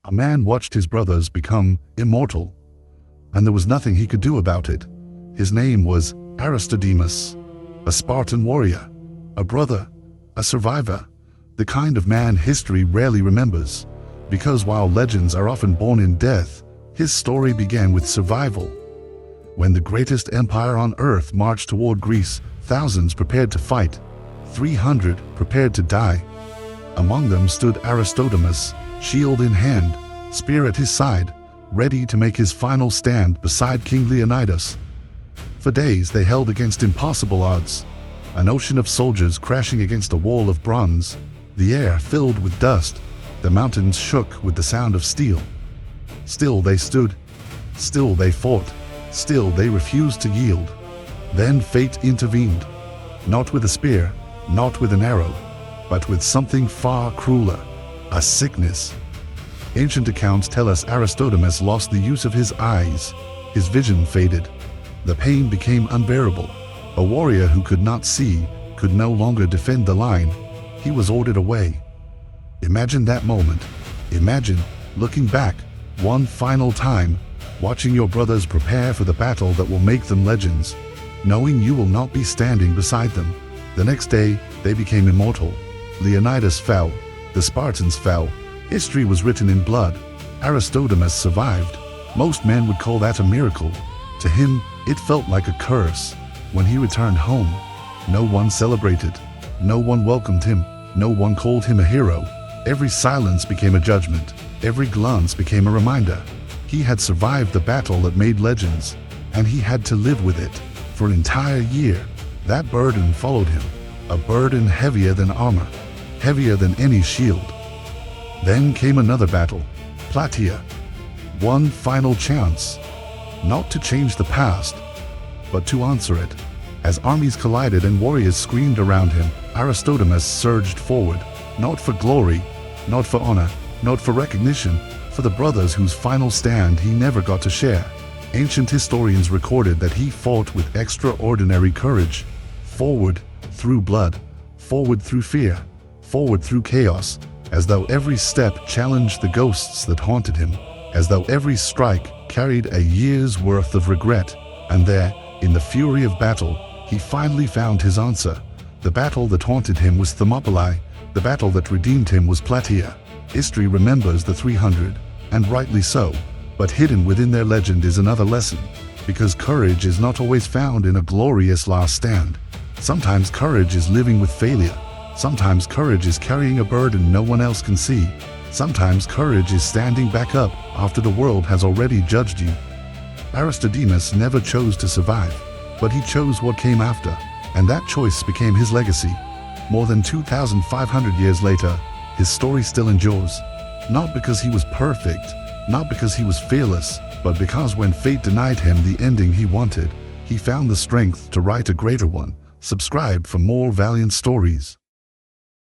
A man watched his brothers become immortal, and there was nothing he could do about it. His name was Aristodemus, a Spartan warrior, a brother, a survivor, the kind of man history rarely remembers, because while legends are often born in death, his story began with survival. When the greatest empire on earth marched toward Greece, thousands prepared to fight, 300 prepared to die. Among them stood Aristodemus, shield in hand, spear at his side, ready to make his final stand beside King Leonidas. For days they held against impossible odds, an ocean of soldiers crashing against a wall of bronze, the air filled with dust, the mountains shook with the sound of steel. Still they stood, still they fought, still they refused to yield. Then fate intervened, not with a spear, not with an arrow, but with something far crueler, a sickness. Ancient accounts tell us Aristodemus lost the use of his eyes, his vision faded, the pain became unbearable. A warrior who could not see could no longer defend the line. He was ordered away. Imagine that moment. Imagine looking back one final time, watching your brothers prepare for the battle that will make them legends, knowing you will not be standing beside them. The next day, they became immortal. Leonidas fell. The Spartans fell. History was written in blood. Aristodemus survived. Most men would call that a miracle. To him, it felt like a curse. When he returned home, no one celebrated. No one welcomed him. No one called him a hero. Every silence became a judgment. Every glance became a reminder. He had survived the battle that made legends, and he had to live with it for an entire year. That burden followed him, a burden heavier than armor, heavier than any shield. Then came another battle, Plataea. One final chance, not to change the past, but to answer it. As armies collided and warriors screamed around him, Aristodemus surged forward, not for glory, not for honor, not for recognition, for the brothers whose final stand he never got to share. Ancient historians recorded that he fought with extraordinary courage, forward through blood, forward through fear, forward through chaos, as though every step challenged the ghosts that haunted him, as though every strike carried a year's worth of regret. And there, in the fury of battle, he finally found his answer. The battle that haunted him was Thermopylae, the battle that redeemed him was Plataea. History remembers the 300, and rightly so, but hidden within their legend is another lesson, because courage is not always found in a glorious last stand. Sometimes courage is living with failure. Sometimes courage is carrying a burden no one else can see. Sometimes courage is standing back up after the world has already judged you. Aristodemus never chose to survive, but he chose what came after, and that choice became his legacy. More than 2,500 years later, his story still endures. Not because he was perfect, not because he was fearless, but because when fate denied him the ending he wanted, he found the strength to write a greater one. Subscribe for more Valiant stories.